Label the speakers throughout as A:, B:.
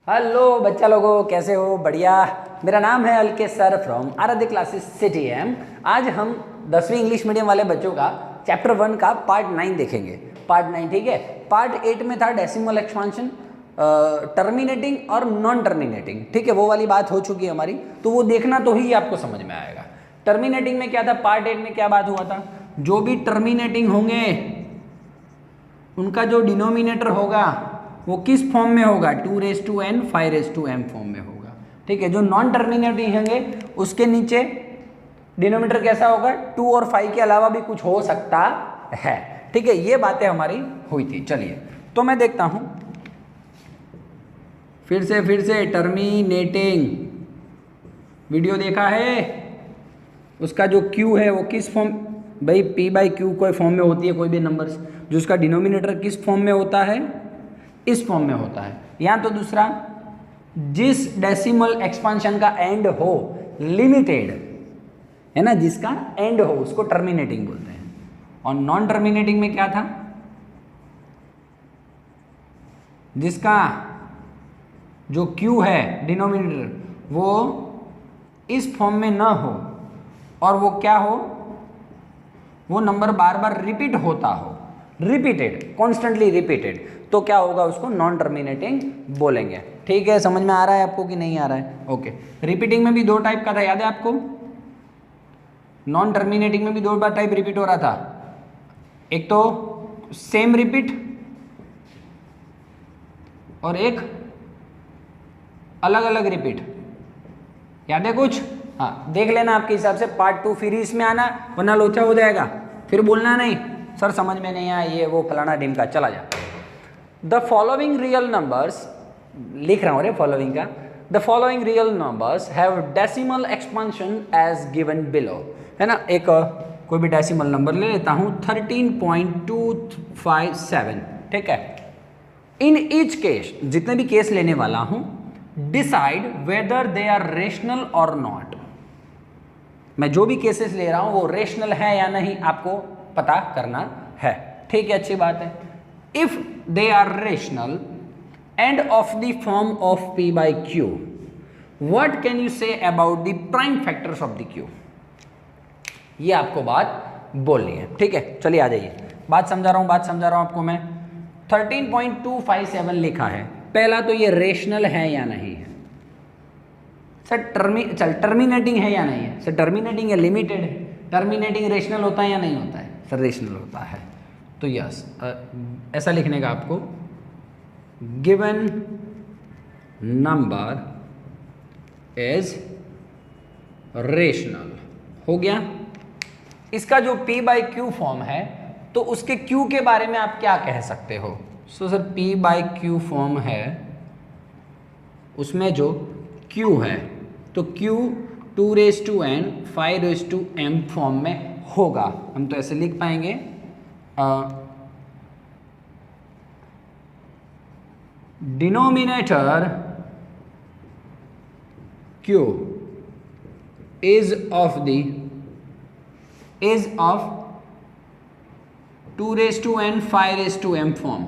A: Hello बच्चा लोगों, कैसे हो? बढ़िया। मेरा नाम है अलकेश सर फ्रॉम आराध्य क्लासेस CTM। आज हम 10वीं इंग्लिश मीडियम वाले बच्चों का चैप्टर 1 का पार्ट 9 देखेंगे। पार्ट 9, ठीक है। पार्ट 8 में था डेसिमल एक्सपांशन, टर्मिनेटिंग और नॉन टर्मिनेटिंग, ठीक है। वो वाली बात हो चुकी है हमारी, तो वो देखना तो ही आपको समझ में आएगा। टर्मिनेटिंग में क्या था? पार्ट 8 में क्या बात हुआ था? जो भी टर्मिनेटिंग होंगे उनका जो डिनोमिनेटर होगा वो किस फॉर्म में होगा? 2n 5m फॉर्म में होगा, ठीक है। जो नॉन टर्मिनेटिंग होंगे उसके नीचे डिनोमिनेटर कैसा होगा? 2 और 5 के अलावा भी कुछ हो सकता है, ठीक है। ये बातें हमारी हुई थी। चलिए तो मैं देखता हूं फिर से टर्मिनेटिंग वीडियो देखा है। उसका जो Q है वो किस फॉर्म? भाई P/Q कोई फॉर्म में होती है, कोई भी नंबर्स, जो उसका डिनोमिनेटर किस फॉर्म में होता है? इस फॉर्म में होता है। या तो दूसरा, जिस डेसिमल एक्सपांशन का एंड हो लिमिटेड, है ना, जिसका एंड हो उसको टर्मिनेटिंग बोलते हैं। और नॉन टर्मिनेटिंग में क्या था? जिसका जो Q है डिनोमिनेटर वो इस फॉर्म में ना हो और वो क्या हो? वो नंबर बार बार रिपीट होता हो, रिपीटेड, कॉन्स्टेंटली रिपीटेड, तो क्या होगा? उसको नॉन टर्मिनेटिंग बोलेंगे, ठीक है। समझ में आ रहा है आपको कि नहीं आ रहा है? ओके। रिपीटिंग में भी दो टाइप का था, याद है आपको? नॉन टर्मिनेटिंग में भी दो बार टाइप रिपीट हो रहा था। एक तो सेम रिपीट और एक अलग अलग रिपीट। याद है कुछ? हाँ, देख लेना आपके हिसाब से। पार्ट 2 फिर इसमें आना, वरना लोचा हो जाएगा। फिर बोलना नहीं सर समझ में नहीं आया, ये वो फलाना ढिमका, चला जा। द फॉलोइंग रियल नंबर्स, लिख रहा हूँ रे फॉलोइंग का। The following real numbers have decimal expansion as given below, है ना। एक कोई भी डेसिमल नंबर ले लेता हूँ, 13.257, ठीक है। इन ईच केस, जितने भी केस लेने वाला हूँ, decide whether they are rational और नॉट। मैं जो भी केसेस ले रहा हूं वो रेशनल है या नहीं आपको पता करना है, ठीक है। अच्छी बात है। If they are rational and of the form of P/Q, what can you say about the prime factors of the Q? ये आपको बात बोलनी है, ठीक है। चलिए आ जाइए, बात समझा रहा हूं आपको मैं। 13.257 लिखा है। पहला तो ये रेशनल है या नहीं है सर? टर्मिनेटिंग है या नहीं है सर? टर्मिनेटिंग है, लिमिटेड है। टर्मिनेटिंग रेशनल होता है या नहीं होता है सर? रेशनल होता है। तो यस, ऐसा लिखने का आपको, गिवन नंबर इज रेशनल, हो गया। इसका जो P/Q फॉर्म है तो उसके Q के बारे में आप क्या कह सकते हो? सो सर P/Q फॉर्म है, उसमें जो Q है तो Q 2n 5m फॉर्म में होगा। हम तो ऐसे लिख पाएंगे, denominator Q is of 2n 5m form,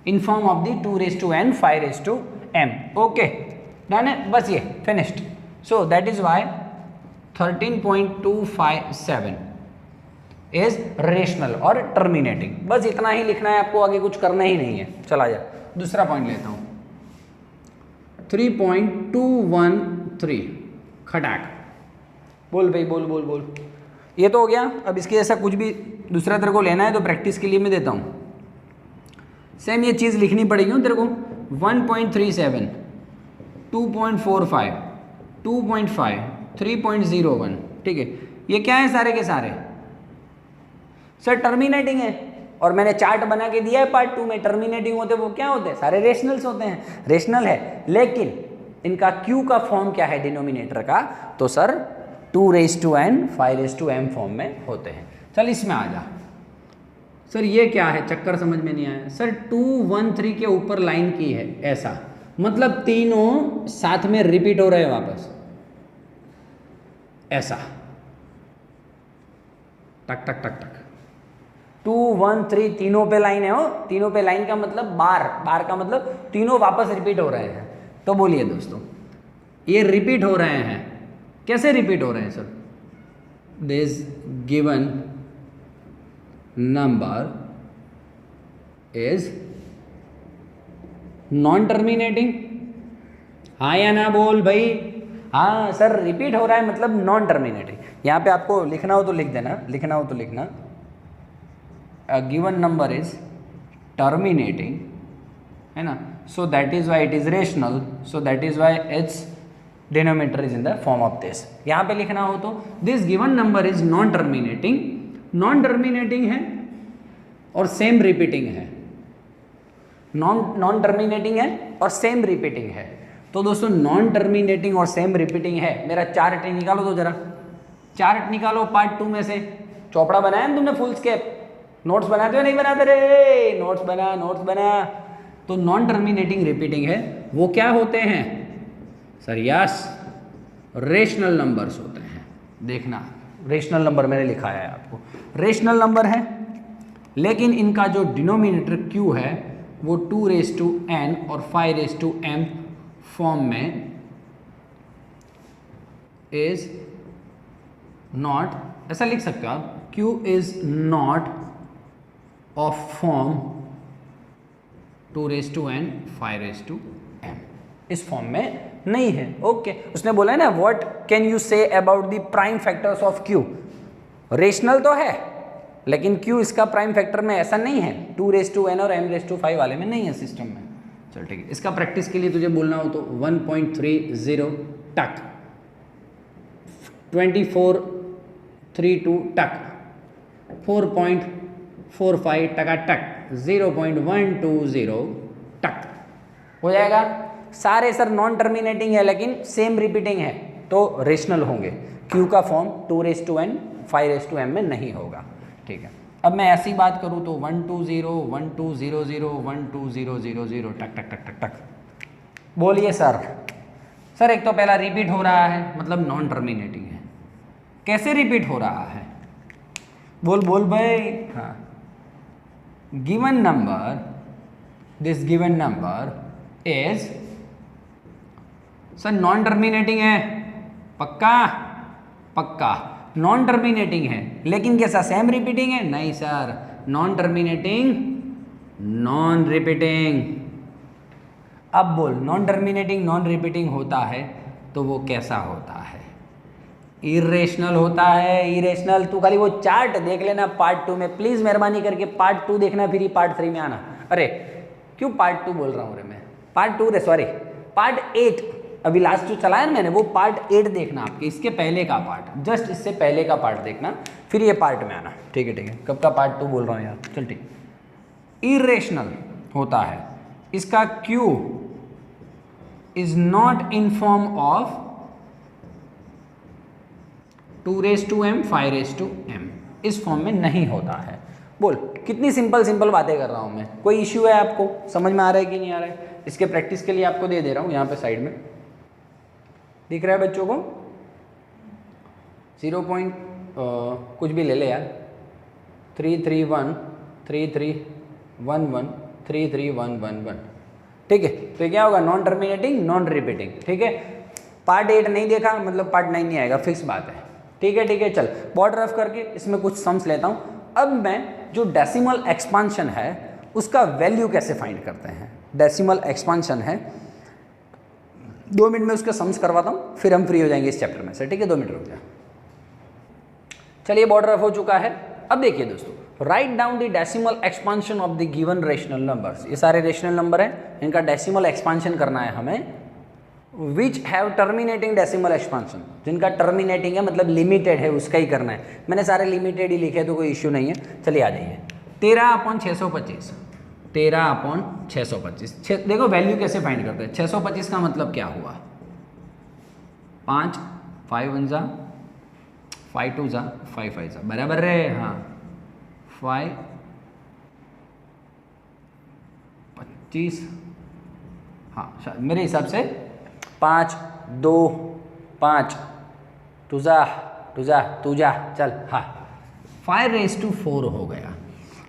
A: in form of the 2n 5m. Okay, done है, बस ये finished. So that is why 13.257 is rational और टर्मिनेटिंग। बस इतना ही लिखना है आपको, आगे कुछ करना ही नहीं है। चला जा, दूसरा पॉइंट लेता हूं, 3.213 खटाक। बोल भाई, बोल। ये तो हो गया। अब इसके जैसा कुछ भी दूसरा तेरे को लेना है तो प्रैक्टिस के लिए मैं देता हूं। सेम ये चीज़ लिखनी पड़ेगी तेरे को। 1.37, 2.45, 2.5, 3.01, ठीक है। ये क्या है? सारे के सारे सर टर्मिनेटिंग है, और मैंने चार्ट बना के दिया है पार्ट 2 में। टर्मिनेटिंग होते वो क्या होते हैं? सारे रेशनल्स होते हैं, रेशनल है। लेकिन इनका Q का फॉर्म क्या है डिनोमिनेटर का? तो सर 2n 5m फॉर्म में होते हैं। चल इसमें आ जा। सर ये क्या है? चक्कर समझ में नहीं आया सर। 213 के ऊपर लाइन की है, ऐसा मतलब तीनों साथ में रिपीट हो रहे हैं वापस, ऐसा टक टक टक टक। 2 1 3 तीनों पे लाइन है हो, तीनों पे लाइन का मतलब बार, बार का मतलब तीनों वापस रिपीट हो रहे हैं। तो बोलिए दोस्तों, ये रिपीट हो रहे हैं, कैसे रिपीट हो रहे हैं sir? This given number is non terminating. हाँ या ना बोल भाई। हाँ सर, रिपीट हो रहा है मतलब नॉन टर्मिनेटिंग। यहाँ पे आपको लिखना हो तो लिख देना, लिखना हो तो लिखना, a given number is terminating, है ना, सो that is why it is rational, so that is why it's denominator is in the form of this. यहाँ पे लिखना हो तो this given number is non terminating, non terminating है और same repeating है, नॉन टर्मिनेटिंग है और सेम रिपीटिंग है। तो दोस्तों नॉन टर्मिनेटिंग और सेम रिपीटिंग है, मेरा चार्ट निकालो तो जरा, चार्ट निकालो पार्ट 2 में से। चौपड़ा बनाया ना तुमने फुल स्केप, नोट्स बनाते हो नहीं बनाते रे? नोट्स बना, नोट्स बना। तो नॉन टर्मिनेटिंग रिपीटिंग है, वो क्या होते हैं सर? यस, रेशनल नंबर्स होते हैं। देखना, रेशनल नंबर मैंने लिखा है आपको, रेशनल नंबर है, लेकिन इनका जो डिनोमिनेटर q है वो 2n और 5m फॉर्म में इज नॉट, ऐसा लिख सकते हो आप, q is not of form 2n 5m, इस फॉर्म में नहीं है। ओके, उसने बोला है ना, what can you say about the prime factors of q? Rational तो है लेकिन q इसका प्राइम फैक्टर में ऐसा नहीं है, 2n और m5 वाले में नहीं है सिस्टम में। चल ठीक है, इसका प्रैक्टिस के लिए तुझे बोलना हो तो 1.30 टक, 2432 टक, 4.45 टका टक, 0.120 टक हो जाएगा। सारे सर नॉन टर्मिनेटिंग है लेकिन सेम रिपीटिंग है, तो रेशनल होंगे। q का फॉर्म 2n 5m में नहीं होगा। ठीक है, अब मैं ऐसी बात करूँ तो 120 1200 12000 टक टक टक टक टक। बोलिए सर, सर एक तो पहला रिपीट हो रहा है मतलब नॉन टर्मिनेटिंग है, कैसे रिपीट हो रहा है? बोल बोल भाई। हाँ, given number, this given number is, sir non terminating है, पक्का पक्का नॉन टर्मिनेटिंग है, लेकिन कैसा? सेम रिपीटिंग है? नहीं sir, non terminating non repeating. अब बोल, नॉन टर्मिनेटिंग नॉन रिपीटिंग होता है तो वो कैसा होता है? इरेशनल होता है, इरेशनल। तू खाली वो चार्ट देख लेना पार्ट 2 में, प्लीज़ मेहरबानी करके पार्ट 2 देखना, फिर ही पार्ट 3 में आना। अरे क्यों पार्ट 2 बोल रहा हूँ रे मैं, पार्ट 2 रे, सॉरी पार्ट 8, अभी लास्ट जो चलाया ना मैंने वो पार्ट 8 देखना आपके, इसके पहले का पार्ट, जस्ट इससे पहले का पार्ट देखना, फिर ये पार्ट में आना। ठीक है ठीक है, कब का पार्ट 2 बोल रहा हूँ यार, चल ठीक। इरेशनल होता है, इसका q is not in form of 2m 5m, इस फॉर्म में नहीं होता है। बोल, कितनी सिंपल सिंपल बातें कर रहा हूँ मैं, कोई इश्यू है आपको? समझ में आ रहा है कि नहीं आ रहा है? इसके प्रैक्टिस के लिए आपको दे रहा हूँ, यहाँ पे साइड में दिख रहा है बच्चों को, 0. कुछ भी ले ले यार, 331 3311 33111। ठीक है, तो क्या होगा? Non terminating non repeating. ठीक है, पार्ट 8 नहीं देखा मतलब पार्ट 9 नहीं आएगा, फिक्स बात है। ठीक है ठीक है, चल बॉर्ड रफ करके इसमें कुछ सम्स लेता हूँ। अब मैं जो डेसिमल एक्सपांशन है उसका वैल्यू कैसे फाइंड करते हैं? डेसिमल एक्सपांशन है, 2 मिनट में उसके सम्स करवाता हूँ, फिर हम फ्री हो जाएंगे इस चैप्टर में से। ठीक है, 2 मिनट रुक जाए। चलिए बॉर्ड रफ हो चुका है। अब देखिए दोस्तों, write down the decimal expansion of the given rational numbers. ये सारे रेशनल नंबर हैं, इनका डेसिमल एक्सपांशन करना है हमें, which have terminating decimal expansion, जिनका टर्मिनेटिंग है मतलब लिमिटेड है, उसका ही करना है। मैंने सारे लिमिटेड ही लिखे तो कोई इश्यू नहीं है। चलिए आ जाइए, 13/625, 13/625। देखो वैल्यू कैसे फाइंड करते हैं। 625 का मतलब क्या हुआ? 5 5 1 जा 5 2 जा 5 5 जा, बराबर रे? हाँ, 5 25, हाँ मेरे हिसाब से 5 2 5 टू जा चल, हाँ 5 raised to 4 हो गया।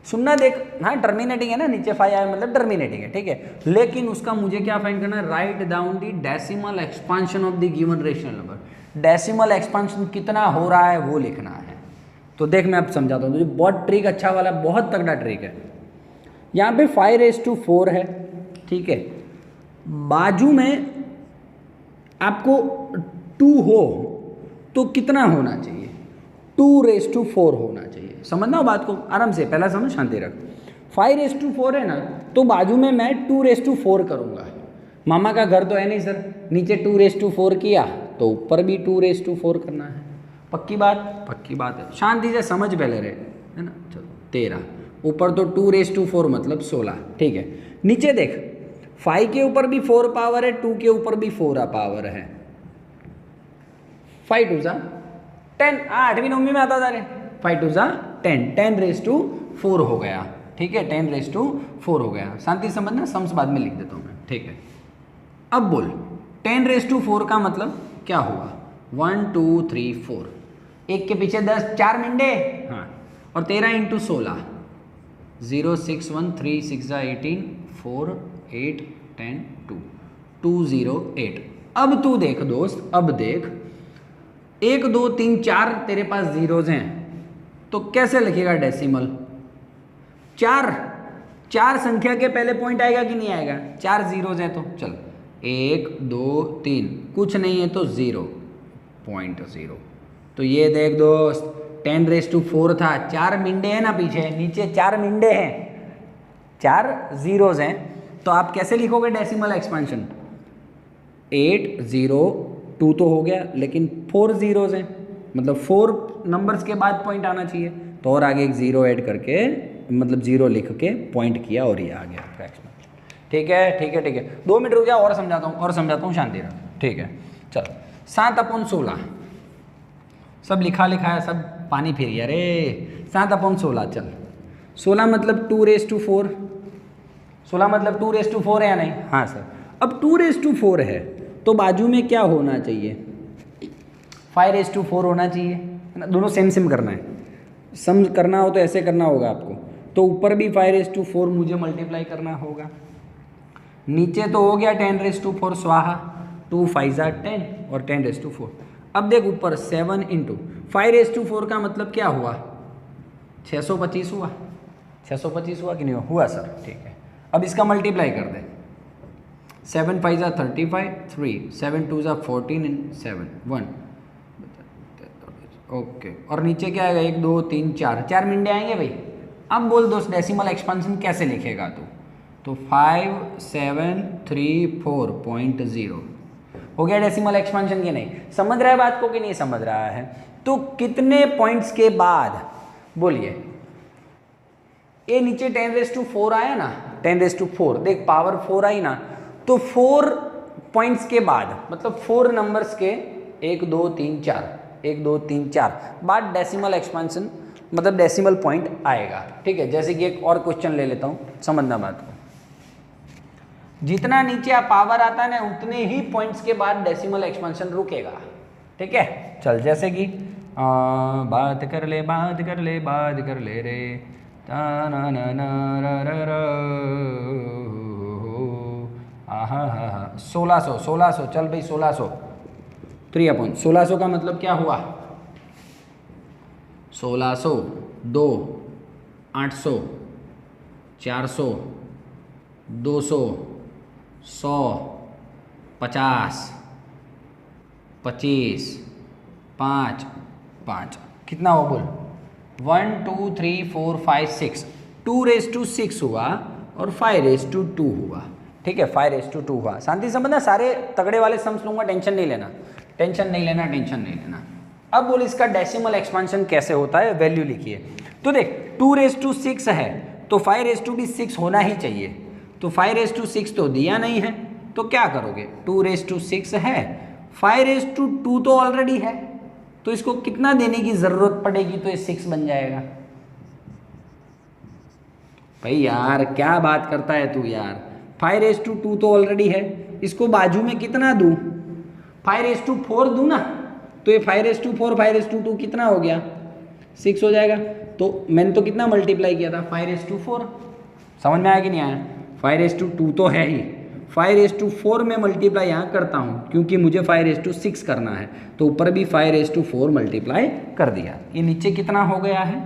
A: सुनना देख, हाँ टर्मिनेटिंग है ना, नीचे 5 आया मतलब टर्मिनेटिंग है, ठीक है। लेकिन उसका मुझे क्या फाइंड करना है, write down the decimal expansion of the given rational number. Decimal expansion कितना हो रहा है वो लिखना है। तो देख मैं अब समझाता हूँ, तो बहुत ट्रिक अच्छा वाला, बहुत तगड़ा ट्रिक है। यहाँ पे 5⁴ है, ठीक है। बाजू में आपको 2 हो तो कितना होना चाहिए, 2⁴ होना चाहिए। समझना हो बात को आराम से, पहला समझ, शांति रख। 5⁴ है ना, तो बाजू में मैं 2⁴ करूँगा। मामा का घर तो है नहीं सर, नीचे 2⁴ किया तो ऊपर भी 2⁴ करना है। पक्की बात? पक्की बात है, शांति से समझ पहले रहे, है ना। चलो 13, ऊपर तो 2⁴ मतलब 16, ठीक है। नीचे देख, 5 के ऊपर भी 4 पावर है, 2 के ऊपर भी 4 पावर है। 5 2 जा 10, 8वीं 9वीं में आता था रे। 5 2 जा 10, 10⁴ हो गया, ठीक है, 10⁴ हो गया। शांति समझना, सम्स बाद में लिख देता हूँ मैं, ठीक है। अब बोल 10⁴ का मतलब क्या हुआ, 1 2 3 4, एक के पीछे 10, 4 मिंडे, हाँ, और 13 × 16, 0 6 1 3 6 18 4 8 10 2 208। अब तू देख दोस्त, अब देख 1 2 3 4 तेरे पास जीरोज हैं, तो कैसे लिखेगा डेसिमल? 4 संख्या के पहले पॉइंट आएगा कि नहीं आएगा? 4 जीरोज हैं तो चल 1 2 3, कुछ नहीं है तो 0.0। तो ये देख दोस्त 10⁴ था, 4 मिंडे हैं ना पीछे, नीचे 4 मिंडे हैं, 4 जीरोज हैं, तो आप कैसे लिखोगे डेसिमल एक्सपेंशन? 8 0 2 तो हो गया, लेकिन 4 जीरोज हैं, मतलब 4 नंबर्स के बाद पॉइंट आना चाहिए, तो और आगे एक 0 ऐड करके, मतलब 0 लिख के पॉइंट किया और ये आ गया फ्रैक्शन। ठीक है ठीक है ठीक है, 2 मिनट रुक जाओ, और समझाता हूँ शांति रहो, ठीक है। चलो 7/16, सब लिखा है, सब पानी फिर गया रे। 7/16, चल 16 मतलब 2⁴, 16 मतलब 2⁴ है या नहीं? हाँ सर। अब 2⁴ है तो बाजू में क्या होना चाहिए? 5⁴ होना चाहिए, है ना। दोनों सेम करना है, सम करना हो तो ऐसे करना होगा आपको, तो ऊपर भी 5⁴ मुझे मल्टीप्लाई करना होगा। नीचे तो हो गया 10⁴ स्वाहा, 2 5 10 और 10⁴। अब देख ऊपर 7 × 5⁴ का मतलब क्या हुआ? 625 हुआ, 625 हुआ कि नहीं हुआ सर? ठीक है, अब इसका मल्टीप्लाई कर दे। 7 5 35, 3 7 2 14 and 7 1, ओके। और नीचे क्या आएगा? 1 2 3 4 मिनटे आएंगे भाई। अब बोल दोस्त डेसिमल एक्सपेंशन कैसे लिखेगा तू? तो 5 7 3 4.0 हो गया डेसिमल एक्सपेंशन की नहीं? समझ रहा है बात को कि नहीं समझ रहा है? तो कितने पॉइंट्स के बाद बोलिए, ये नीचे 10⁴ आया ना, 10⁴, देख पावर 4 आई ना, तो 4 पॉइंट्स के बाद, मतलब 4 नंबर्स के 1 2 3 4 1 2 3 4 बाद डेसिमल एक्सपेंशन, मतलब डेसिमल पॉइंट आएगा। ठीक है, जैसे कि एक और क्वेश्चन ले लेता हूँ, समझना बात को। जितना नीचे पावर आता है ना, उतने ही पॉइंट्स के बाद डेसिमल एक्सपेंशन रुकेगा। ठीक है, चल जैसे कि बात कर ले रे, ना ना ना रा 1600 चल भाई 1600 3/1600 का मतलब क्या हुआ? 1600 2 800 400 200 100 50 25 5 5 कितना हो बोल? 1 2 3 4 5 6 2⁶ हुआ और 5⁵2 हुआ। ठीक है, 5⁵2 हुआ। शांति समझना, सारे तगड़े वाले सम्स लूंगा, टेंशन नहीं लेना। अब बोल इसका डेसिमल एक्सपेंशन कैसे होता है, वैल्यू लिखिए। तो देख 2⁶ है तो 5⁵ भी 6 होना ही चाहिए, तो 5⁵6 तो दिया नहीं है, तो क्या करोगे? 2⁶ है, 5⁵2 तो ऑलरेडी है, तो इसको कितना देने की जरूरत पड़ेगी तो ये 6 बन जाएगा। भाई यार क्या बात करता है तू यार, 5⁵2 तो ऑलरेडी है, इसको बाजू में कितना दूं? 5⁵4 दूं ना, तो ये 5⁵4 5⁵2 कितना हो गया? 6 हो जाएगा। तो मैंने तो कितना मल्टीप्लाई किया था 5/4, समझ में आया कि नहीं आया? 5/2 तो है ही, 5/4 में मल्टीप्लाई यहाँ करता हूँ क्योंकि मुझे 5/6 करना है, तो ऊपर भी 5/4 मल्टीप्लाई कर दिया। ये नीचे कितना हो गया है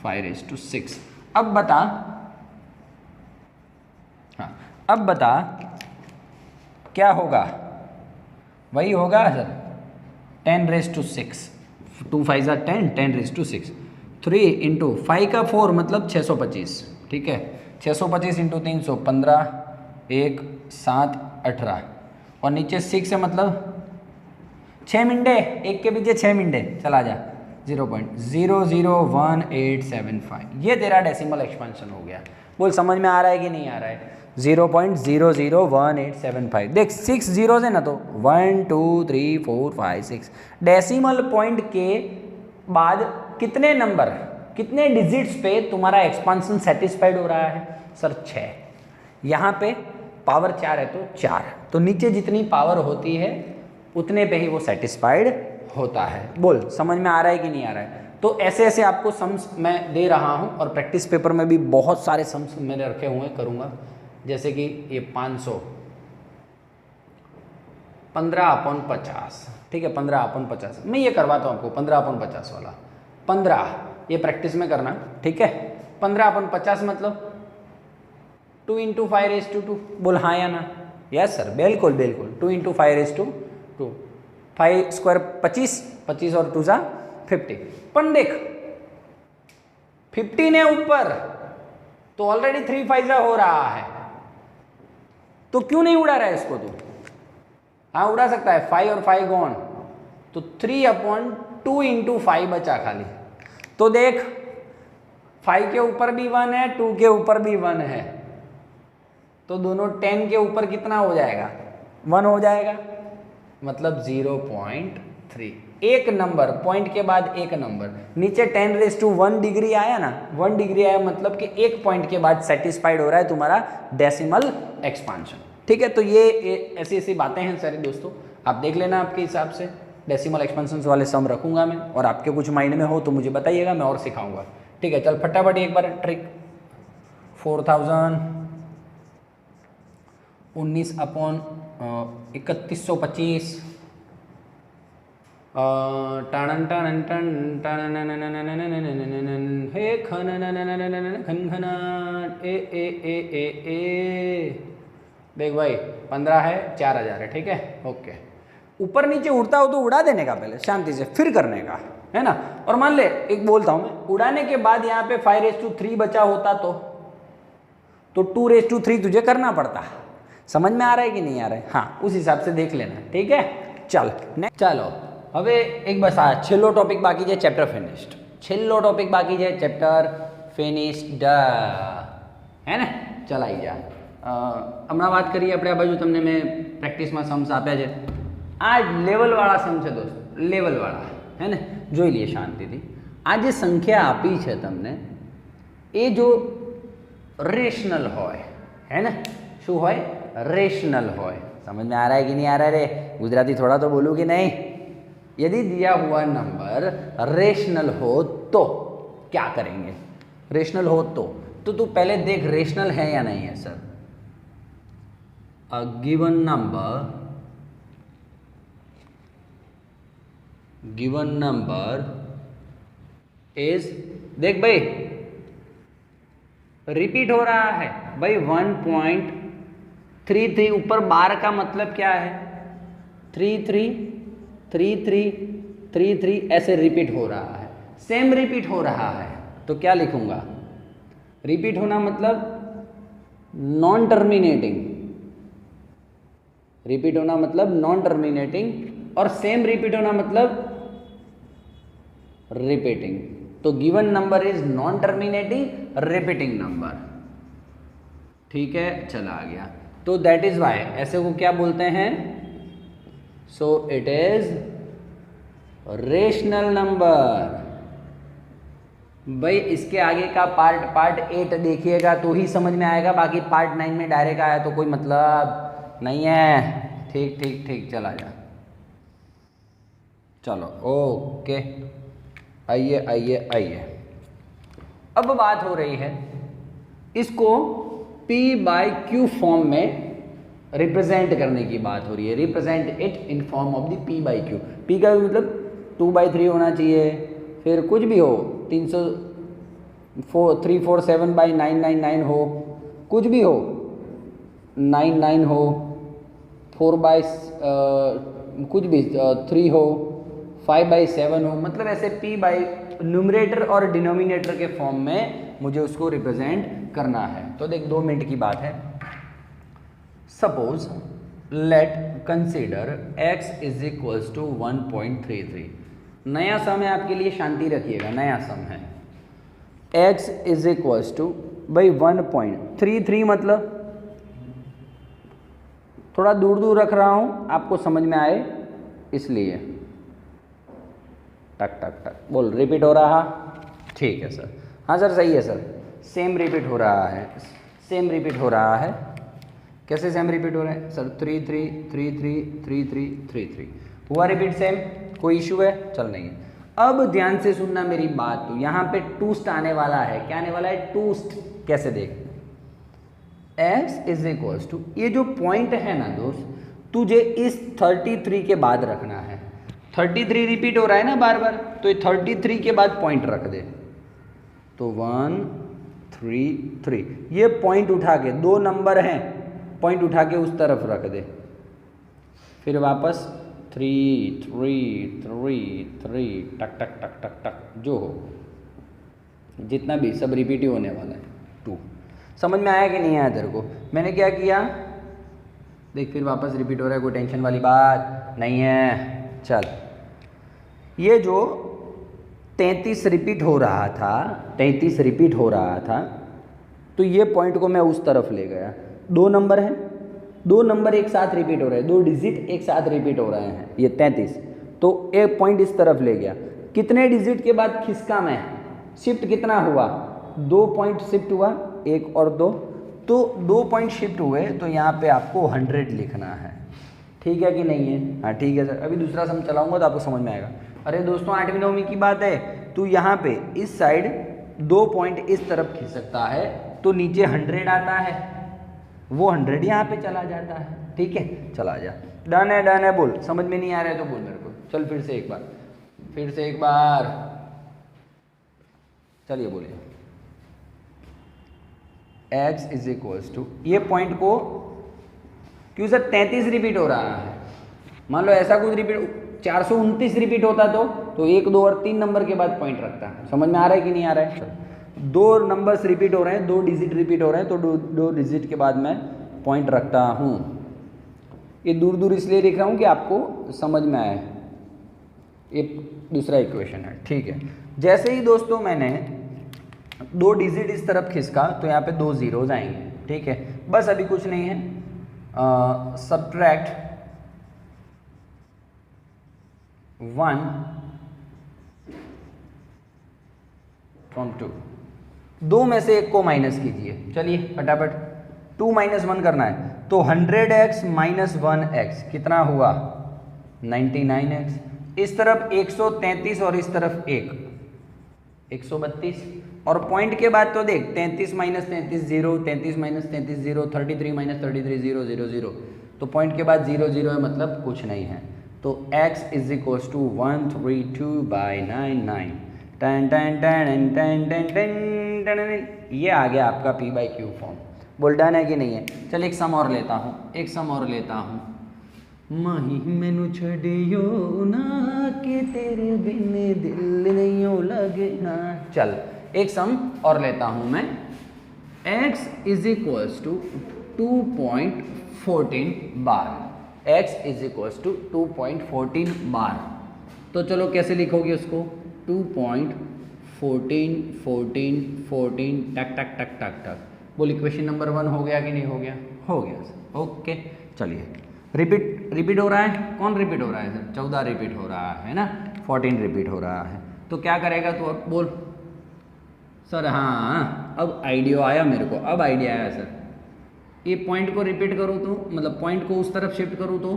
A: 5/6। अब बता, हाँ अब बता क्या होगा, वही होगा सर 10/6, 2 5 10, 10/6, 3 इंटू 5 का 4 मतलब 625, ठीक है। 625 इंटू 315, 1 7 18, और नीचे 6 है मतलब 6 मिनटे, एक के पीछे 6 मिनटे, चला जा 0.001875। ये तेरा डेसिमल एक्सपेंशन हो गया। बोल समझ में आ रहा है कि नहीं आ रहा है? 0.001875। देख 6 जीरोज है ना, तो 1 2 3 4 5 6 डेसिमल पॉइंट के बाद कितने नंबर, कितने डिजिट्स पे तुम्हारा एक्सपांशन सेटिस्फाइड हो रहा है? सर 6। यहाँ पे पावर 4 है तो 4, तो नीचे जितनी पावर होती है उतने पे ही वो सेटिस्फाइड होता है। बोल समझ में आ रहा है कि नहीं आ रहा है? तो ऐसे ऐसे आपको सम्स मैं दे रहा हूँ, और प्रैक्टिस पेपर में भी बहुत सारे सम्स मैंने रखे हुए करूँगा। जैसे कि ये 500, 15/50, ठीक है 15/50, मैं ये करवाता हूँ आपको 15/50 वाला। 15 ये प्रैक्टिस में करना, ठीक है। 15/50 मतलब 2 इंटू 5/2। बोल हाँ या ना? यस सर, बिल्कुल बिल्कुल, 2 इंटू 5/2, 5 स्क्वायर 25, 25 और 2 50। पर देख 15 है ऊपर, तो ऑलरेडी 3 5 हो रहा है, तो क्यों नहीं उड़ा रहा है इसको तू? हाँ उड़ा सकता है, 5 और 5 गॉन, तो 3/2 इंटू 5 बचा खाली। तो देख 5 के ऊपर भी 1 है, 2 के ऊपर भी 1 है, तो दोनों 10 के ऊपर कितना हो जाएगा? 1 हो जाएगा, मतलब 0.3। एक नंबर, पॉइंट के बाद एक नंबर, नीचे 10⁻1 डिग्री आया ना, 1 डिग्री आया मतलब कि एक पॉइंट के बाद सेटिस्फाइड हो रहा है तुम्हारा डेसिमल एक्सपांशन, ठीक है। तो ये ऐसी ऐसी बातें हैं सारे दोस्तों, आप देख लेना आपके हिसाब से। डेसिमल एक्सपेंशन वाले सम रखूंगा मैं, और आपके कुछ माइंड में हो तो मुझे बताइएगा, मैं और सिखाऊंगा, ठीक है। चल फटाफट एक बार ट्रिक। 4000 19/3125 टन टन टन टन हे खन खन खन ए ए ए ए ए। देख भाई 15 है, 4000 है, ठीक है, ओके। ऊपर नीचे उड़ता हो तो उड़ा देने का, पहले शांति से, फिर करने का, है ना। और मान ले एक बोलता हूँ मैं, उड़ाने के बाद यहाँ पे 5/3 बचा होता तो 2/3 तुझे करना पड़ता। समझ में आ रहा है कि नहीं आ रहा है? हाँ उस हिसाब से देख लेना, ठीक है। चल चलो હવે એક બસ આ છેલ્લો ટોપિક બાકી છે, ચેપ્ટર ફિનિશ્ડ। છેલ્લો ટોપિક બાકી છે, ચેપ્ટર ફિનિશ્ડ, હે ને। ચલ આવી જા, હમણાં વાત કરીએ આપણે આ બાજુ, તમને મેં પ્રેક્ટિસમાં सम्स આપ્યા છે। આ લેવલવાળા સમ છે દોસ્તો, લેવલવાળા, હે ને। જોઈ લઈએ શાંતિથી। આ જે સંખ્યા આપી છે તમને, એ જો રેશનલ હોય, है ना, શું હોય? रेशनल હોય। समझ में आ रहा है कि नहीं आ रहा है रे? गुजराती थोड़ा तो बोलूँ कि नहीं? यदि दिया हुआ नंबर रेशनल हो तो क्या करेंगे? रेशनल हो तो तू पहले देख रेशनल है या नहीं है sir. A given number is, देख भाई रिपीट हो रहा है भाई, 1.33 ऊपर बार का मतलब क्या है? 33 ऐसे रिपीट हो रहा है, सेम रिपीट हो रहा है, तो क्या लिखूंगा? रिपीट होना मतलब नॉन टर्मिनेटिंग, रिपीट होना मतलब नॉन टर्मिनेटिंग, और सेम रिपीट होना मतलब रिपीटिंग। तो given number is non terminating repeating number, ठीक है। चला आ गया, तो दैट इज वाई ऐसे को क्या बोलते हैं? So it is rational number. भाई इसके आगे का पार्ट 8 देखिएगा तो ही समझ में आएगा, बाकी पार्ट 9 में डायरेक्ट आया तो कोई मतलब नहीं है। ठीक चला जा, चलो ओके। आइए आइए आइए, अब बात हो रही है इसको P बाई क्यू फॉर्म में रिप्रेजेंट करने की बात हो रही है। Represent it in form of the P बाई क्यू। P का मतलब 2/3 होना चाहिए, फिर कुछ भी हो 347/999 हो, कुछ भी हो 99 हो, 4 कुछ भी 3 हो, 5/7 हो, मतलब ऐसे P बाई न्यूमरेटर और डिनोमिनेटर के फॉर्म में मुझे उसको रिप्रेजेंट करना है। तो देख 2 मिनट की बात है। Suppose let consider x is equals to 1.33। नया सम है, आपके लिए शांति रखिएगा, नया सम है। x इज इक्वल्स टू भाई 1.33, मतलब थोड़ा दूर दूर रख रहा हूँ आपको समझ में आए इसलिए। टक टक टक बोल, रिपीट हो रहा? ठीक है सर, हाँ सर सही है सर, सेम रिपीट हो रहा है, सेम रिपीट हो रहा है। कैसे सेम रिपीट हो रहा है सर? 3 3 3 3 3 3 3 3 हुआ रिपीट सेम, कोई इशू है? चल नहीं है। अब ध्यान से सुनना मेरी बात, तो यहाँ पे टूस्ट आने वाला है। क्या आने वाला है? टूस्ट। कैसे देख, x इज इक्वल्स टू, ये जो पॉइंट है ना दोस्त, तुझे इस 33 के बाद रखना है। 33 रिपीट हो रहा है ना बार बार, तो ये 33 के बाद पॉइंट रख दे। तो 1 3 3, ये पॉइंट उठा के, 2 नंबर हैं, पॉइंट उठा के उस तरफ रख दे। फिर वापस 3 3 3 3 टक टक टक टक टक, जो हो जितना भी सब रिपीट ही होने वाला है। 2 समझ में आया कि नहीं आया तेरे को? मैंने क्या किया देख, फिर वापस रिपीट हो रहा है, कोई टेंशन वाली बात नहीं है। चल, ये जो 33 रिपीट हो रहा था, 33 रिपीट हो रहा था, तो ये पॉइंट को मैं उस तरफ ले गया। 2 नंबर हैं, 2 नंबर एक साथ रिपीट हो रहे हैं, 2 डिजिट एक साथ रिपीट हो रहे हैं, ये 33, तो एक पॉइंट इस तरफ ले गया। कितने डिजिट के बाद खिसका मैं? शिफ्ट कितना हुआ? 2 पॉइंट शिफ्ट हुआ, 1 और 2, तो 2 पॉइंट शिफ्ट हुए, तो यहाँ पे आपको 100 लिखना है। ठीक है कि नहीं है? हाँ ठीक है सर। अभी दूसरा सम चलाऊंगा तो आपको समझ में आएगा। अरे दोस्तों 8वीं 9वीं की बात है, तो यहाँ पे इस साइड 2 पॉइंट इस तरफ खिसकता है, तो नीचे 100 आता है, वो 100 यहाँ पे चला जाता है। ठीक है, चला जा। डन है बोल। समझ में नहीं आ रहा है तो बोल मेरे को। चल फिर से एक बार, फिर से एक बार, चलिए बोलिए। x इज इक्वल्स टू, ये पॉइंट को क्यों सर 33 रिपीट हो रहा है, मान लो ऐसा कुछ रिपीट 429 रिपीट होता तो 1 2 और 3 नंबर के बाद पॉइंट रखता। समझ में आ रहा है कि नहीं आ रहा है? 2 नंबर्स रिपीट हो रहे हैं, 2 डिजिट रिपीट हो रहे हैं, तो 2 डिजिट के बाद मैं पॉइंट रखता हूँ। ये दूर दूर इसलिए लिख रहा हूँ कि आपको समझ में आए। ये दूसरा इक्वेशन है। ठीक है, जैसे ही दोस्तों मैंने 2 डिजिट इस तरफ खिसका, तो यहाँ पे 2 जीरोज आएंगे। ठीक है, बस अभी कुछ नहीं है। सब्ट्रैक्ट 1 फ्रॉम 2, 2 में से एक को माइनस कीजिए। चलिए फटाफट, 2 - 1 करना है, तो 100x - 1x कितना हुआ? 99x। इस तरफ 133 और इस तरफ 132, और पॉइंट के बाद तो देख 33 - 33 0, 33 - 33 0, 33 - 33 0 0 0, तो पॉइंट के बाद 0 0 है, मतलब कुछ नहीं है। तो x इज इक्वल्स टू 132/99। टन टन टन टन टन टन टन, ये आ गया आपका P बाई क्यू फॉर्म। बोल डन है कि नहीं है? चल एक सम और लेता हूँ, एक सम और लेता हूँ। माही मैनू छड़ियो ना कि तेरे बिन दिल नहीं लगे ना। चल एक सम और लेता हूँ मैं। x is equals to 2.14 bar, x is equals to 2.14 bar. तो चलो कैसे लिखोगे उसको? 2.14 14 14 टक टक टक टक टक। बोल इक्वेशन नंबर 1 हो गया कि नहीं हो गया? हो गया सर। ओके, चलिए रिपीट हो रहा है। कौन रिपीट हो रहा है सर? 14 रिपीट हो रहा है ना, 14 रिपीट हो रहा है। तो क्या करेगा तो अब बोल सर। हाँ, अब आइडिया आया मेरे को, अब आइडिया आया सर। ये पॉइंट को रिपीट करूँ तो, मतलब पॉइंट को उस तरफ शिफ्ट करूँ तो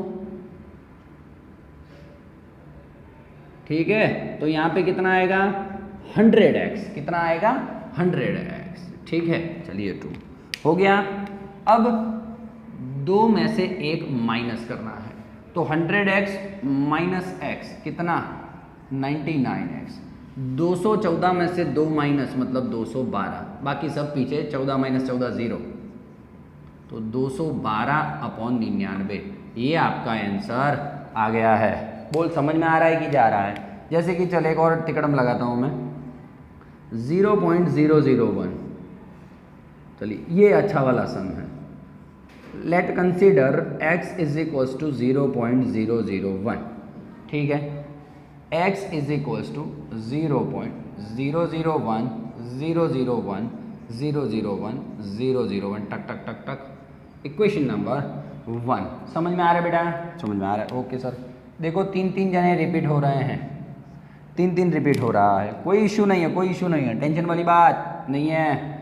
A: ठीक है, तो यहाँ पे कितना आएगा 100x, कितना आएगा 100x, ठीक है। चलिए 2 हो गया। अब 2 में से 1 माइनस करना है, तो 100x माइनस x कितना 99x। 214 में से 2 माइनस मतलब 212, बाकी सब पीछे 14 माइनस 14 0, तो 212/99, ये आपका आंसर आ गया है। बोल समझ में आ रहा है कि जा रहा है? जैसे कि चल एक और टिकड़म लगाता हूँ मैं 0.001, चलिए ये अच्छा वाला सम है। Let consider x is equals to 0.001, ठीक है। x इज इक्वल्स टू 0.001001001 टक टक टक टक। इक्वेशन नंबर 1 समझ में आ रहा है बेटा? समझ में आ रहा है, ओके सर। देखो 3 जने रिपीट हो रहे हैं, 3 रिपीट हो रहा है, कोई इशू नहीं है, कोई इशू नहीं है, टेंशन वाली बात नहीं है।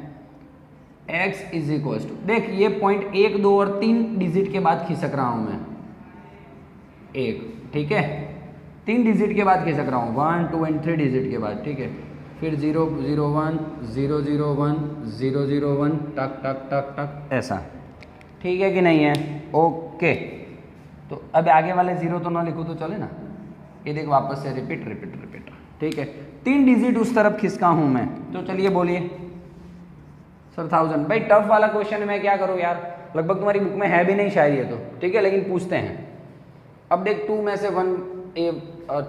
A: x इज इक्वल्स टू, देख ये पॉइंट 1 2 और 3 डिजिट के बाद खिसक रहा हूँ मैं, 1, ठीक है, 3 डिजिट के बाद खिसक रहा हूँ, 1 2 एंड 3 डिजिट के बाद, ठीक है। फिर 001 001 001 टक टक टक टक, ऐसा, ठीक है कि नहीं है? ओके, तो अब आगे वाले 0 तो ना लिखो तो चले ना, ये देख वापस से रिपीट रिपीट रिपीट, ठीक है। 3 डिजिट उस तरफ खिसका हूँ मैं, तो चलिए बोलिए सर 1000। भाई टफ वाला क्वेश्चन मैं क्या करूँ यार, लगभग तुम्हारी बुक में है भी नहीं शायद ये तो, ठीक है, लेकिन पूछते हैं। अब देख 2 में से 1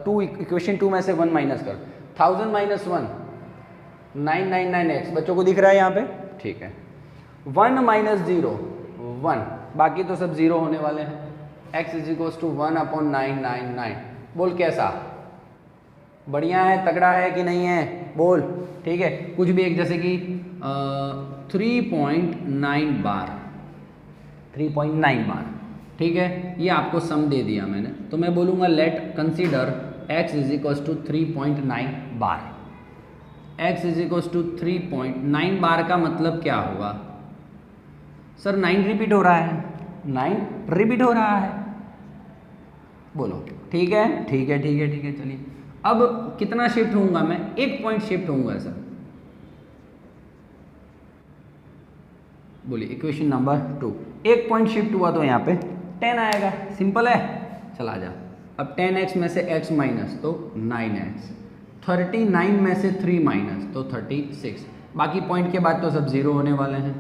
A: 2 इक्वेशन 2 में से 1 माइनस कर, 1000 माइनस 1 999x, बच्चों को दिख रहा है यहाँ पे, ठीक है। 1 माइनस 0 1, बाकी तो सब 0 होने वाले हैं। x is equals to 1/999। बोल कैसा, बढ़िया है, तगड़ा है कि नहीं है? बोल, ठीक है। कुछ भी एक, जैसे कि 3.9 बार, 3.9 बार, ठीक है, ये आपको सम दे दिया मैंने, तो मैं बोलूँगा let consider x is equals to 3.9 bar. x is equals to 3.9 bar का मतलब क्या होगा सर? 9 रिपीट हो रहा है, 9 रिपीट हो रहा है, बोलो, ठीक है ठीक है ठीक है ठीक है। चलिए अब कितना शिफ्ट होऊंगा मैं? 1 पॉइंट शिफ्ट होऊंगा सर, बोलिए इक्वेशन नंबर 2। 1 पॉइंट शिफ्ट हुआ तो यहाँ पे 10 आएगा, सिंपल है, चला जा। अब 10x में से x माइनस तो 9x, 39 में से 3 माइनस तो 36, बाकी पॉइंट के बाद तो सब 0 होने वाले हैं।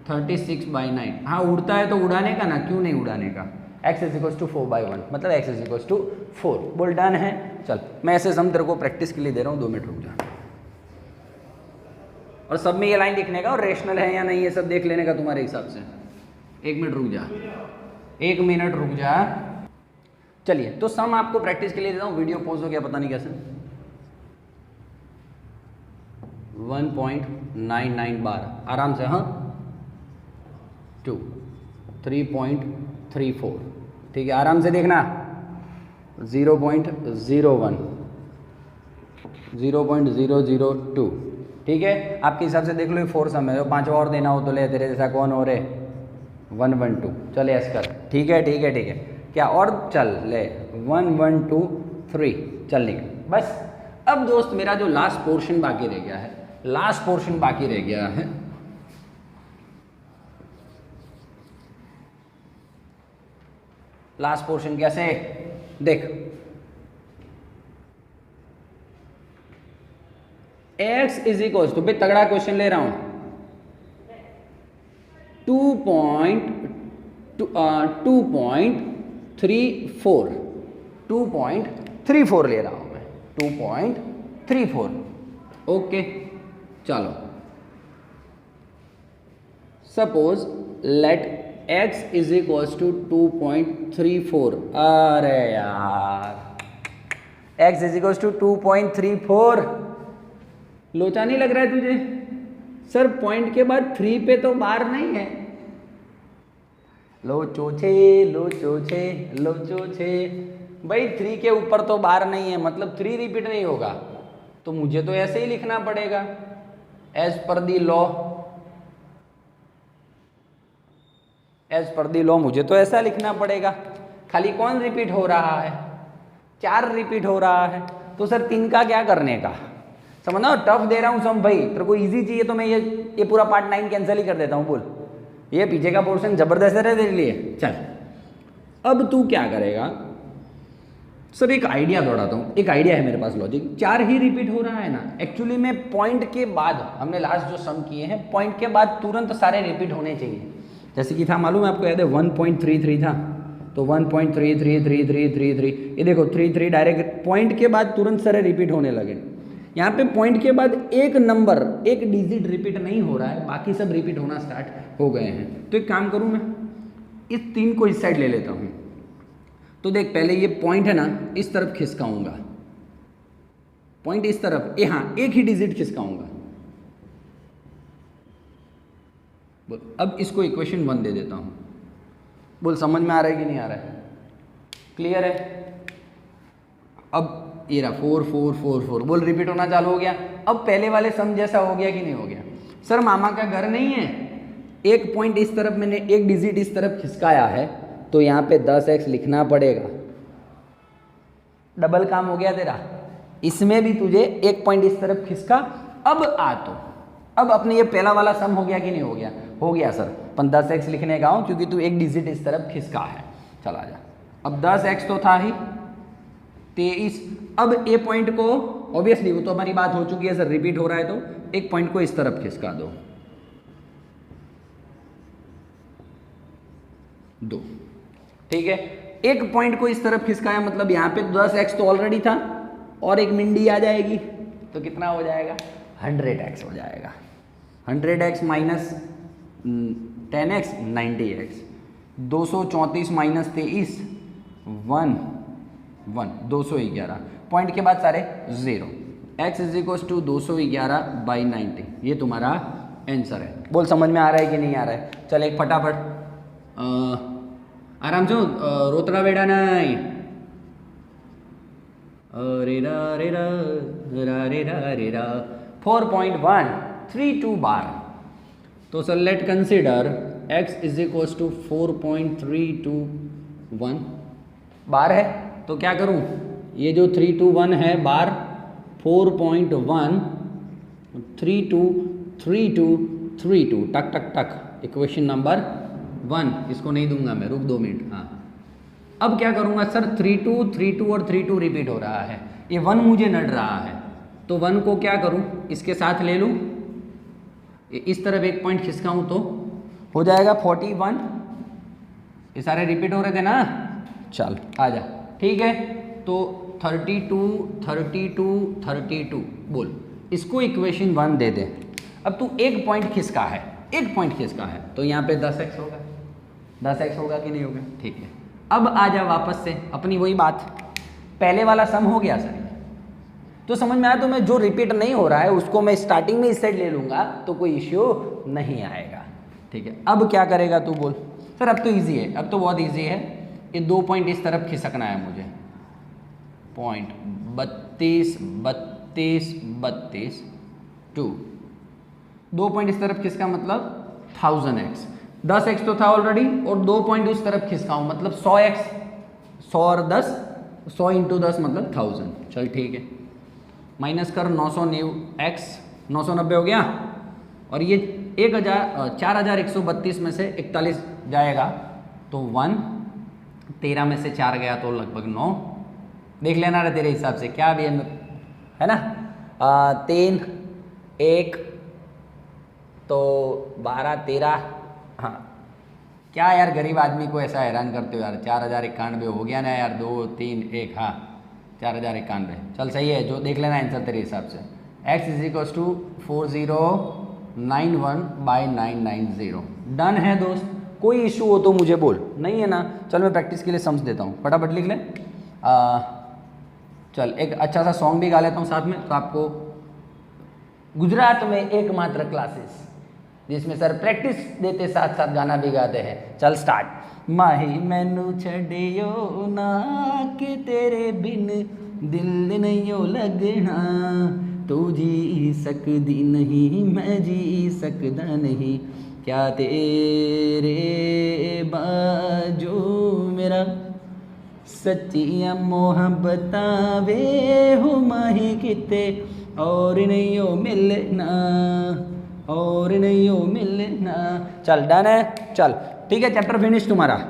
A: 36/9, हाँ उड़ता है तो उड़ाने का ना, क्यों नहीं उड़ाने का। x इज इक्वल्स टू 4/1, मतलब x इज इक्वल्स टू 4। बोल डन है। चल मैं ऐसे सम तेरे को प्रैक्टिस के लिए दे रहा हूँ, 2 मिनट रुक जा, और सब में ये लाइन लिखने का और रेशनल है या नहीं ये सब देख लेने का तुम्हारे हिसाब से। 1 मिनट रुक जा, 1 मिनट रुक जा। चलिए तो सम आपको प्रैक्टिस के लिए देता हूँ, वीडियो पोज हो गया पता नहीं कैसे। 1.99 बार आराम से, हाँ 2 3.34, ठीक है, आराम से देखना। 0.01 0.002, ठीक है, आपके हिसाब से देख लो, ये 4 सम है, जो 5 और देना हो तो ले, तेरे जैसा कौन हो रे 112, चल ऐस कर, ठीक है ठीक है ठीक है, क्या और चल ले 1123, चल निकल बस। अब दोस्त मेरा जो लास्ट पोर्शन बाकी रह गया है, लास्ट पोर्शन बाकी रह गया है, लास्ट पोर्शन कैसे देख, x इज इक्वल्स टू, भाई तगड़ा क्वेश्चन ले रहा हूं, 2.34 ले रहा हूं मैं, 2.34, ओके। चलो suppose let x is equals to 2.34, अरे यार x इज इक्वल्स टू 2.34, लोचा नहीं लग रहा है तुझे? सर पॉइंट के बाद 3 पे तो बार नहीं है, लो चोचे लो चोचे लो चोचे, भाई 3 के ऊपर तो बार नहीं है, मतलब 3 रिपीट नहीं होगा, तो मुझे तो ऐसे ही लिखना पड़ेगा as per the law, as per the law मुझे तो ऐसा लिखना पड़ेगा। खाली कौन रिपीट हो रहा है? 4 रिपीट हो रहा है, तो सर 3 का क्या करने का, समझना टफ दे रहा हूँ सम भाई, तेरे को इजी चाहिए तो मैं ये पूरा पार्ट 9 कैंसिल ही कर देता हूँ। बोल, ये पीछे का पोर्शन जबरदस्त है तेरे लिए। चल अब तू क्या करेगा, सर एक आइडिया दौड़ाता हूँ, एक आइडिया है मेरे पास लॉजिक, 4 ही रिपीट हो रहा है ना। एक्चुअली में पॉइंट के बाद, हमने लास्ट जो सम किए हैं पॉइंट के बाद तुरंत सारे रिपीट होने चाहिए। जैसे कि था मालूम है आपको, याद है 1.33 था, तो 1.333333, ये देखो 33 डायरेक्ट पॉइंट के बाद तुरंत सारे रिपीट होने लगे। यहाँ पे पॉइंट के बाद एक नंबर, एक डिजिट रिपीट नहीं हो रहा है, बाकी सब रिपीट होना स्टार्ट हो गए हैं। तो एक काम करूँ मैं, इस 3 को इस साइड ले लेता हूँ। तो देख पहले ये पॉइंट है ना, इस तरफ खिसकाऊंगा, पॉइंट इस तरफ, ये हाँ एक ही डिजिट खिसकाऊंगा। बोल, अब इसको इक्वेशन 1 दे देता हूँ। बोल समझ में आ रहा है कि नहीं आ रहा है, क्लियर है। अब ये रहा 4 4 4 4, बोल रिपीट होना चालू हो गया। अब पहले वाले सम जैसा हो गया कि नहीं हो गया। सर मामा का घर नहीं है, एक पॉइंट इस तरफ मैंने एक डिजिट इस तरफ खिसकाया है, तो यहाँ पे 10x लिखना पड़ेगा। डबल काम हो गया तेरा, इसमें भी तुझे एक पॉइंट इस तरफ खिसका। अब आ तो अब अपने ये पहला वाला सम हो गया कि नहीं हो गया, हो गया सर। 10x लिखने का हूँ क्योंकि तू एक डिजिट इस तरफ खिसका है। चला जा, अब 10x तो था ही, 23। अब ए पॉइंट को ऑब्वियसली वो तो हमारी बात हो चुकी है सर, रिपीट हो रहा है तो एक पॉइंट को इस तरफ खिसका दो, 2, ठीक है। एक पॉइंट को इस तरफ खिसकाया मतलब यहाँ पे 10x तो ऑलरेडी था और एक मिंडी आ जाएगी, तो कितना हो जाएगा, 100x हो जाएगा। 100x minus 10x 90x, 234 minus 23 1 1 211, point के बाद सारे 0, x इज इक्वल टू 211/90, ये तुम्हारा आंसर है। बोल समझ में आ रहा है कि नहीं आ रहा है। चल एक फटाफट आराम से, रोतड़ा बेड़ा नहीं, अरे रा रे रा रा रे रा रे रा। 4.132 बार। तो sir let consider x is equal to 4.321 bar है, तो क्या करूं, ये जो 321 है बार, 4.1323232 टक टक टक, इक्वेशन नंबर 1। इसको नहीं दूंगा मैं, रुक 2 मिनट। हाँ अब क्या करूंगा सर, 32 32 और 32 रिपीट हो रहा है, ये 1 मुझे नड रहा है, तो 1 को क्या करूं, इसके साथ ले लूं, इस तरफ एक पॉइंट खिसकाऊं तो हो जाएगा 41। ये सारे रिपीट हो रहे थे ना, चल आ जा, ठीक है। तो 32 32 32, बोल इसको इक्वेशन 1 दे दे। अब तू एक पॉइंट खिसका है, एक पॉइंट खिसका है, तो यहाँ पे 10x होगा, 10x होगा कि नहीं होगा, ठीक है। अब आ जा वापस से अपनी वही बात, पहले वाला सम हो गया सर, तो समझ में आया। तो मैं जो रिपीट नहीं हो रहा है उसको मैं स्टार्टिंग में इस साइड ले लूँगा तो कोई इश्यू नहीं आएगा, ठीक है। अब क्या करेगा तू, बोल सर। अब तो ईजी है, अब तो बहुत ईजी है। ये 2 पॉइंट इस तरफ खिसकना है मुझे, पॉइंट 32 32 32 2, 2 पॉइंट इस तरफ खिसका मतलब 1000x, 10x तो था ऑलरेडी, और 2 पॉइंट उस तरफ खिसकाऊँ मतलब 100x, 100 और 10, 100 × 10 मतलब 1000। चल ठीक है, माइनस कर 990x, 990 हो गया, और ये 4132 में से 41 जाएगा तो 1, 13 में से 4 गया तो लगभग 9, देख लेना रे तेरे हिसाब से क्या भी है ना। 3 1 तो 12 13, हाँ क्या यार गरीब आदमी को ऐसा हैरान करते हो यार। 4091 हो गया ना यार, 2 3 1, हाँ 4091। चल सही है, जो देख लेना आंसर तेरे हिसाब से। x is equal to 4091/990। Done है दोस्त, कोई इशू हो तो मुझे बोल, नहीं है ना। चल मैं प्रैक्टिस के लिए समझ देता हूँ, फटाफट लिख ले। चल एक अच्छा सा सॉन्ग भी गा लेता हूँ साथ में, तो आपको गुजरात में एकमात्र क्लासेस जिसमें सर प्रैक्टिस देते साथ साथ गाना भी गाते हैं। चल स्टार्ट। माही मैनू छड़ियो ना कि तेरे बिन दिल नहीं लगना, तू जी सकदी नहीं मैं जी सकदा नहीं, क्या तेरे बाजू मेरा सच्चियां मोहब्बतां वे हो माही किते और नहीं हो मिलना और नहीं हो मिलना। चल डन है, चल ठीक है, चैप्टर फिनिश तुम्हारा।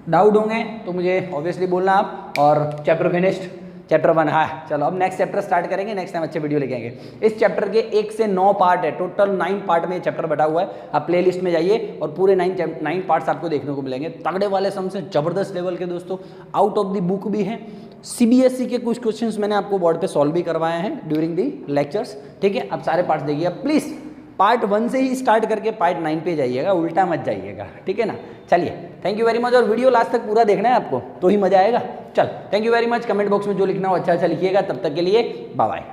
A: डाउट होंगे तो मुझे ऑब्वियसली बोलना आप, और चैप्टर फिनिश्ड, चैप्टर 1। हाँ चलो अब नेक्स्ट चैप्टर स्टार्ट करेंगे, नेक्स्ट टाइम अच्छे वीडियो लेके आएंगे। इस चैप्टर के 1 से 9 पार्ट है, टोटल 9 पार्ट में ये चैप्टर बटा हुआ है। आप प्ले लिस्ट में जाइए और पूरे 9 पार्ट्स आपको देखने को मिलेंगे। तगड़े वाले सम से, जबरदस्त लेवल के दोस्तों, आउट ऑफ द बुक भी हैं। सीबीएसई के कुछ क्वेश्चंस मैंने आपको बोर्ड पे सॉल्व भी करवाए हैं ड्यूरिंग दी लेक्चर्स। ठीक है, आप सारे पार्ट्स देखिए। प्लीज़ पार्ट 1 से ही स्टार्ट करके पार्ट 9 पे जाइएगा, उल्टा मत जाइएगा, ठीक है ना। चलिए थैंक यू वेरी मच, और वीडियो लास्ट तक पूरा देखना है आपको तो ही मजा आएगा। चल thank you very much, comment box में जो लिखना हो अच्छा अच्छा लिखिएगा। तब तक के लिए बाय बाय।